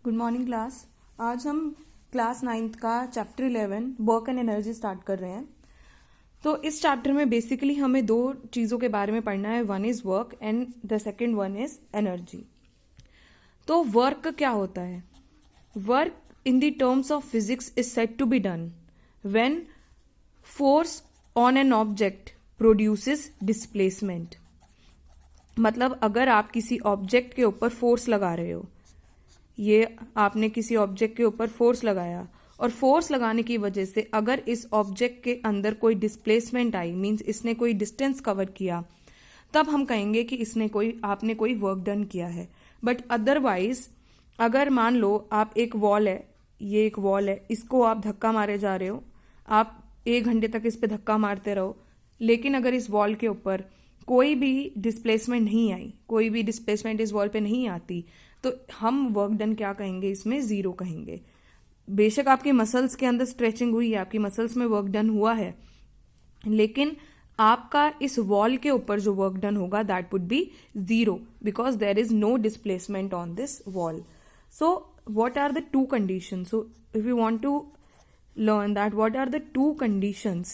Good morning class. आज हम class 9th का chapter 11 work and energy start कर रहे हैं। तो इस चैप्टर में बेसिकली हमें दो चीज़ों के बारे में पढ़ना है, one is work and the second one is energy. तो वर्क क्या होता है? Work in the terms of physics is said to be done when force on an object produces displacement. मतलब अगर आप किसी ऑब्जेक्ट के ऊपर फोर्स लगा रहे हो, ये आपने किसी ऑब्जेक्ट के ऊपर फोर्स लगाया और फोर्स लगाने की वजह से अगर इस ऑब्जेक्ट के अंदर कोई डिस्प्लेसमेंट आई, मींस इसने कोई डिस्टेंस कवर किया, तब हम कहेंगे कि आपने कोई वर्क डन किया है। बट अदरवाइज अगर मान लो आप एक वॉल है, ये एक वॉल है, इसको आप धक्का मारे जा रहे हो, आप 1 घंटे तक इस पे धक्का मारते रहो, लेकिन अगर इस वॉल के ऊपर कोई भी डिस्प्लेसमेंट नहीं आई, कोई भी डिस्प्लेसमेंट इस वॉल पे नहीं आती, तो हम वर्क डन क्या कहेंगे? इसमें 0 कहेंगे। बेशक आपके मसल्स के अंदर स्ट्रेचिंग हुई है, आपकी मसल्स में वर्क डन हुआ है, लेकिन आपका इस वॉल के ऊपर जो वर्क डन होगा that would be 0 because there is no displacement on this wall. So what are the two conditions? So if you want to learn that what are the two conditions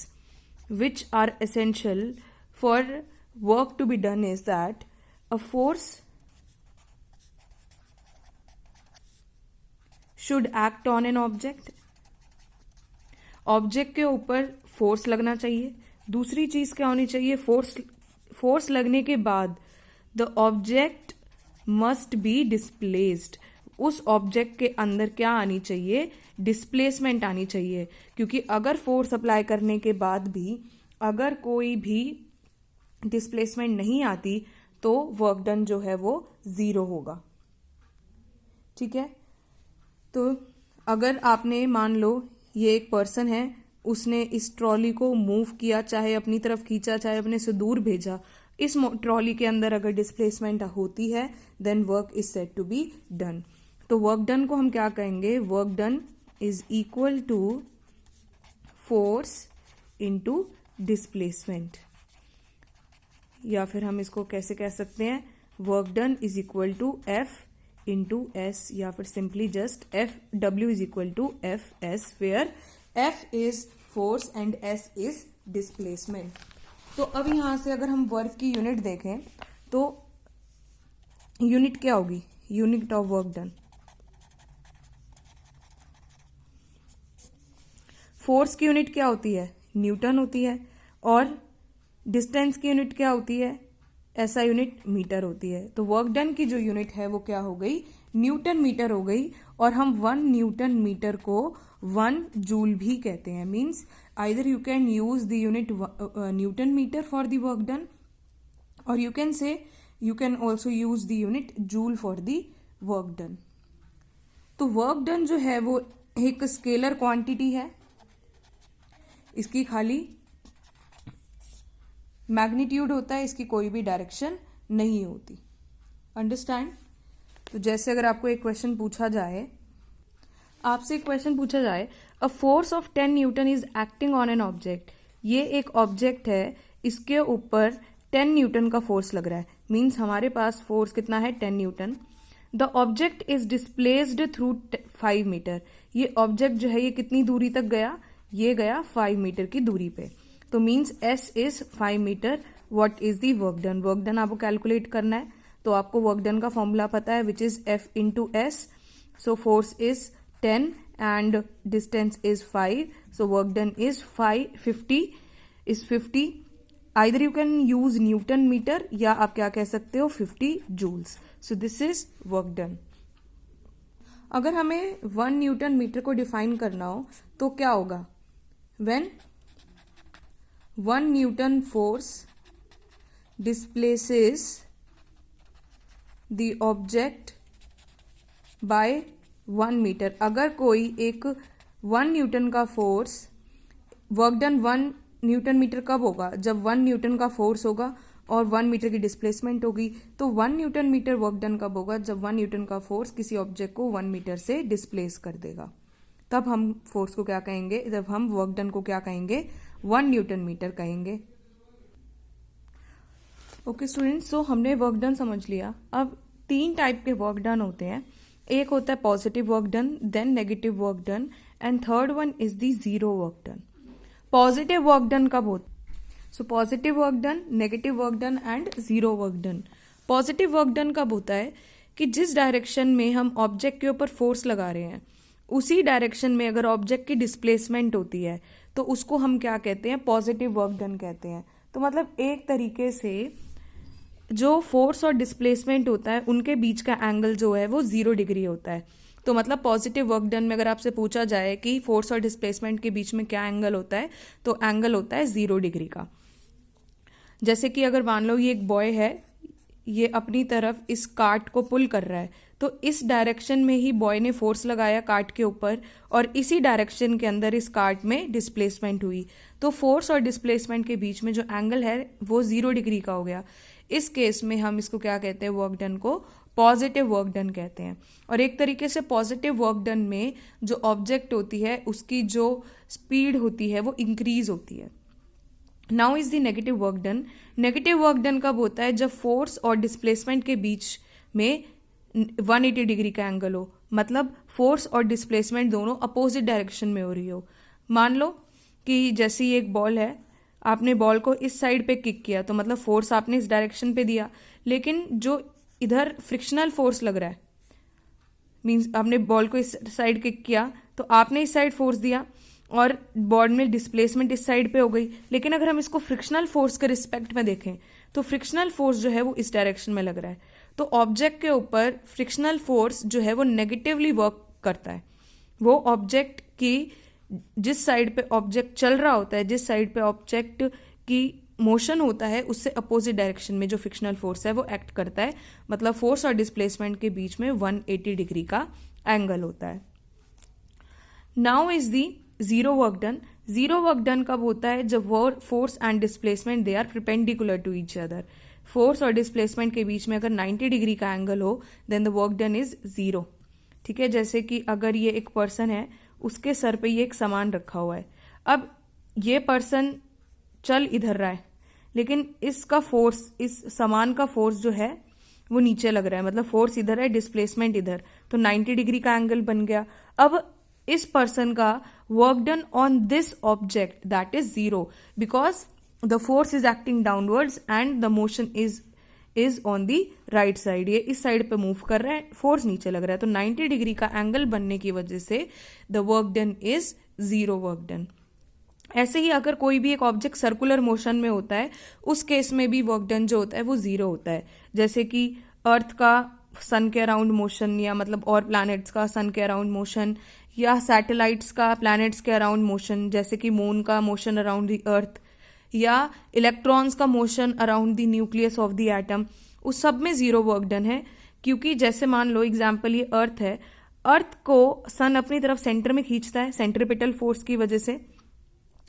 which are essential for work to be done is that a force should act on an object, object के ऊपर force लगना चाहिए। दूसरी चीज क्या होनी चाहिए? Force लगने के बाद the object must be displaced. उस ऑब्जेक्ट के अंदर क्या आनी चाहिए? डिस्प्लेसमेंट आनी चाहिए, क्योंकि अगर फोर्स अप्लाई करने के बाद भी अगर कोई भी डिस्प्लेसमेंट नहीं आती तो वर्क डन जो है वो 0 होगा। ठीक है, तो अगर आपने मान लो ये एक पर्सन है, उसने इस ट्रॉली को मूव किया, चाहे अपनी तरफ खींचा चाहे अपने से दूर भेजा, इस ट्रॉली के अंदर अगर डिस्प्लेसमेंट होती है then work is said to be done. तो वर्क डन को हम क्या कहेंगे? Work done is equal to force into displacement, या फिर हम इसको कैसे कह सकते हैं? Work done is equal to F into S, या फिर simply just F W is equal to F S, where F is force and S is displacement. तो अब यहां से अगर हम वर्क की यूनिट देखें तो यूनिट क्या होगी? Unit of work done. Force की यूनिट क्या होती है? न्यूटन होती है। और डिस्टेंस की यूनिट क्या होती है? ऐसा यूनिट मीटर होती है। तो वर्क डन की जो यूनिट है वो क्या हो गई? न्यूटन मीटर हो गई। और हम 1 न्यूटन मीटर को 1 जूल भी कहते हैं। Means either you can use the unit newton metre for the work done, और you can also use the unit joule for the work done. तो वर्क डन जो है वो एक स्केलर क्वांटिटी है, इसकी खाली मैग्नीट्यूड होता है, इसकी कोई भी डायरेक्शन नहीं होती। अंडरस्टैंड? तो जैसे अगर आपको एक क्वेश्चन पूछा जाए, आपसे एक क्वेश्चन पूछा जाए, a force of 10 Newton is acting on an object. ये एक ऑब्जेक्ट है, इसके ऊपर 10 न्यूटन का फोर्स लग रहा है। मीन्स हमारे पास फोर्स कितना है? 10 newton. The object is displaced through 5 metre. ये ऑब्जेक्ट जो है ये कितनी दूरी तक गया? ये गया 5 मीटर की दूरी पे। तो means S is 5 metre. What is the work done? Work done आपको कैलकुलेट करना है, तो आपको वर्क डन का फॉर्मूला पता है which is F into S. So force is 10 and distance is 5, so work done is 50 either you can use newton metre या आप क्या कह सकते हो? 50 joules. So this is work done. अगर हमें 1 न्यूटन मीटर को डिफाइन करना हो तो क्या होगा? when 1 Newton force displaces the object by 1 meter। अगर कोई एक 1 न्यूटन का force, work done 1 newton metre कब होगा? जब 1 न्यूटन का फोर्स होगा और 1 मीटर की डिस्प्लेसमेंट होगी। तो 1 न्यूटन मीटर वर्क डन कब होगा? जब 1 न्यूटन का फोर्स किसी ऑब्जेक्ट को 1 मीटर से डिस्प्लेस कर देगा, तब हम फोर्स को क्या कहेंगे? जब हम वर्क डन को क्या कहेंगे? 1 न्यूटन मीटर कहेंगे। ओके स्टूडेंट्स, सो हमने वर्क डन समझ लिया। अब 3 टाइप के वर्क डन होते हैं। एक होता है positive work done, then negative work done, and third one is the zero work done. Positive work done कब होता है? So positive work done, negative work done and zero work done. Positive work done कब होता है कि जिस direction में हम ऑब्जेक्ट के ऊपर फोर्स लगा रहे हैं उसी डायरेक्शन में अगर ऑब्जेक्ट की डिस्प्लेसमेंट होती है तो उसको हम क्या कहते हैं? पॉजिटिव वर्क डन कहते हैं. तो मतलब एक तरीके से जो फोर्स और डिस्प्लेसमेंट होता है उनके बीच का एंगल जो है वो 0 डिग्री होता है. तो मतलब पॉजिटिव वर्क डन में अगर आपसे पूछा जाए कि फोर्स और डिस्प्लेसमेंट के बीच में क्या एंगल होता है, तो एंगल होता है 0 डिग्री का. जैसे कि अगर मान लो ये एक बॉय है, ये अपनी तरफ इस कार्ट को पुल कर रहा है, तो इस डायरेक्शन में ही बॉय ने फोर्स लगाया कार्ट के ऊपर और इसी डायरेक्शन के अंदर इस कार्ट में डिस्प्लेसमेंट हुई. तो फोर्स और डिस्प्लेसमेंट के बीच में जो एंगल है वो 0 डिग्री का हो गया. इस केस में हम इसको क्या कहते हैं? वर्क डन को पॉजिटिव वर्क डन कहते हैं. और एक तरीके से पॉजिटिव वर्क डन में जो ऑब्जेक्ट होती है उसकी जो स्पीड होती है वो इंक्रीज होती है. Now is the negative work done. Negative work done कब होता है? जब फोर्स और डिस्प्लेसमेंट के बीच में 180 डिग्री का एंगल हो, मतलब फोर्स और डिस्प्लेसमेंट दोनों अपोजिट डायरेक्शन में हो रही हो. मान लो कि जैसे ये एक बॉल है, आपने बॉल को इस साइड पे किक किया तो मतलब फोर्स आपने इस डायरेक्शन पे दिया, लेकिन जो इधर फ्रिक्शनल फोर्स लग रहा है, मींस आपने बॉल को इस साइड किक किया तो आपने इस साइड फोर्स दिया और बॉल में डिस्प्लेसमेंट इस साइड पे हो गई. लेकिन अगर हम इसको फ्रिक्शनल फोर्स के रिस्पेक्ट में देखें तो फ्रिक्शनल फोर्स जो है वो इस डायरेक्शन में लग रहा है. तो ऑब्जेक्ट के ऊपर फ्रिक्शनल फोर्स जो है वो नेगेटिवली वर्क करता है. वो ऑब्जेक्ट की जिस साइड पे ऑब्जेक्ट चल रहा होता है, जिस साइड पे ऑब्जेक्ट की मोशन होता है, उससे अपोजिट डायरेक्शन में जो फ्रिक्शनल फोर्स है वो एक्ट करता है. मतलब फोर्स और डिस्प्लेसमेंट के बीच में 180 डिग्री का एंगल होता है. Now is the zero work done. Zero work done कब होता है? जब force and displacement they are perpendicular to each other. Force और डिस्प्लेसमेंट के बीच में अगर 90 डिग्री का एंगल हो then the work done is zero. ठीक है, जैसे कि अगर ये एक पर्सन है, उसके सर पे ये एक सामान रखा हुआ है. अब ये पर्सन चल इधर रहा है, लेकिन इसका फोर्स, इस सामान का फोर्स जो है वो नीचे लग रहा है, मतलब फोर्स इधर है, डिस्प्लेसमेंट इधर, तो 90 डिग्री का एंगल बन गया. अब इस पर्सन का work done on this object that is zero because the force is acting downwards and the motion is on the right side. ये इस साइड पे मूव कर रहा है, फोर्स नीचे लग रहा है, तो 90 डिग्री का एंगल बनने की वजह से the work done is zero work done. ऐसे ही अगर कोई भी एक ऑब्जेक्ट सर्कुलर मोशन में होता है, उस केस में भी वर्क डन जो होता है वो जीरो होता है. जैसे कि अर्थ का सन के अराउंड मोशन, या मतलब और प्लैनेट्स का सन के अराउंड मोशन, या सैटेलाइट्स का प्लैनेट्स के अराउंड मोशन, जैसे कि मून का मोशन अराउंड द अर्थ, या इलेक्ट्रॉन्स का motion around the nucleus of the atom, उस सब में जीरो वर्क डन है. क्योंकि जैसे मान लो एग्जाम्पल ये अर्थ है, अर्थ को सन अपनी तरफ सेंटर में खींचता है सेंट्रीपिटल फोर्स की वजह से,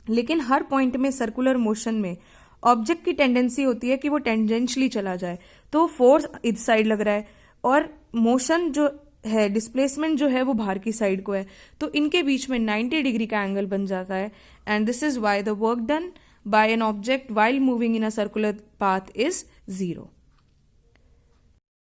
लेकिन हर पॉइंट में सर्कुलर मोशन में ऑब्जेक्ट की टेंडेंसी होती है कि वो टेंजेंशियली चला जाए, तो फोर्स इस साइड लग रहा है और मोशन जो है, डिस्प्लेसमेंट जो है वो बाहर की साइड को है, तो इनके बीच में 90 डिग्री का एंगल बन जाता है. And this is why the work done by an object while moving in a circular path is zero.